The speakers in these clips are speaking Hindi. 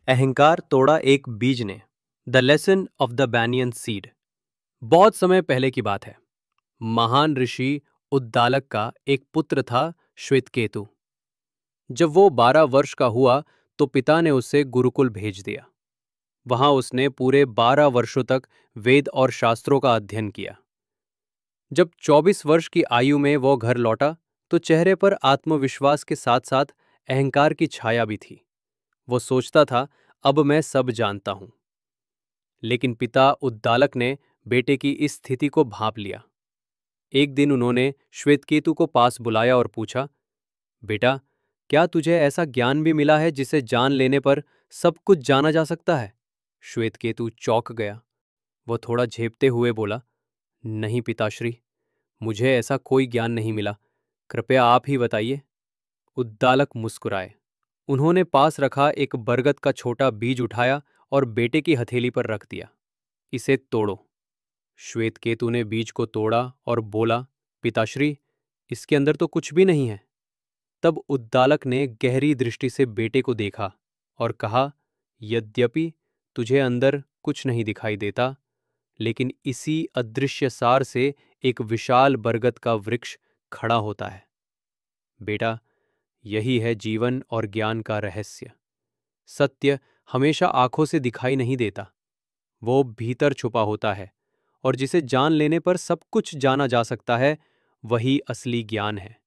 अहंकार तोड़ा एक बीज ने। The lesson of the banyan seed. बहुत समय पहले की बात है। महान ऋषि उद्दालक का एक पुत्र था, श्वेतकेतु। जब वो 12 वर्ष का हुआ तो पिता ने उसे गुरुकुल भेज दिया। वहां उसने पूरे 12 वर्षों तक वेद और शास्त्रों का अध्ययन किया। जब 24 वर्ष की आयु में वो घर लौटा तो चेहरे पर आत्मविश्वास के साथ साथ अहंकार की छाया भी थी। वो सोचता था, अब मैं सब जानता हूं। लेकिन पिता उद्दालक ने बेटे की इस स्थिति को भांप लिया। एक दिन उन्होंने श्वेतकेतु को पास बुलाया और पूछा, बेटा, क्या तुझे ऐसा ज्ञान भी मिला है जिसे जान लेने पर सब कुछ जाना जा सकता है? श्वेतकेतु चौंक गया। वो थोड़ा झेपते हुए बोला, नहीं पिताश्री, मुझे ऐसा कोई ज्ञान नहीं मिला। कृपया आप ही बताइए। उद्दालक मुस्कुराए। उन्होंने पास रखा एक बरगद का छोटा बीज उठाया और बेटे की हथेली पर रख दिया। इसे तोड़ो। श्वेतकेतु ने बीज को तोड़ा और बोला, पिताश्री, इसके अंदर तो कुछ भी नहीं है। तब उद्दालक ने गहरी दृष्टि से बेटे को देखा और कहा, यद्यपि तुझे अंदर कुछ नहीं दिखाई देता, लेकिन इसी अदृश्य सार से एक विशाल बरगद का वृक्ष खड़ा होता है। बेटा, यही है जीवन और ज्ञान का रहस्य। सत्य हमेशा आंखों से दिखाई नहीं देता, वो भीतर छुपा होता है, और जिसे जान लेने पर सब कुछ जाना जा सकता है, वही असली ज्ञान है।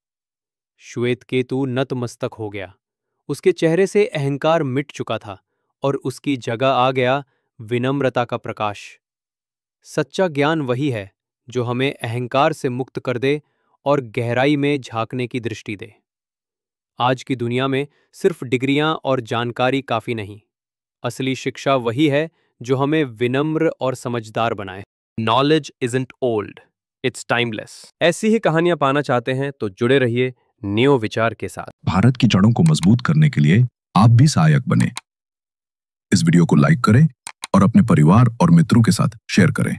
श्वेतकेतु नतमस्तक हो गया। उसके चेहरे से अहंकार मिट चुका था और उसकी जगह आ गया विनम्रता का प्रकाश। सच्चा ज्ञान वही है जो हमें अहंकार से मुक्त कर दे और गहराई में झांकने की दृष्टि दे। आज की दुनिया में सिर्फ डिग्रियां और जानकारी काफी नहीं। असली शिक्षा वही है जो हमें विनम्र और समझदार बनाए। Knowledge isn't old, it's timeless. ऐसी ही कहानियां पाना चाहते हैं तो जुड़े रहिए नियो विचार के साथ। भारत की जड़ों को मजबूत करने के लिए आप भी सहायक बने। इस वीडियो को लाइक करें और अपने परिवार और मित्रों के साथ शेयर करें।